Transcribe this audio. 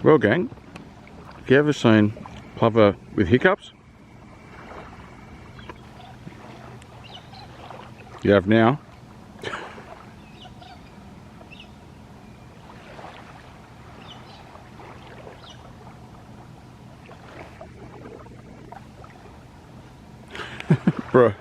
Well, gang, have you ever seen plover with hiccups? You have now. Bruh.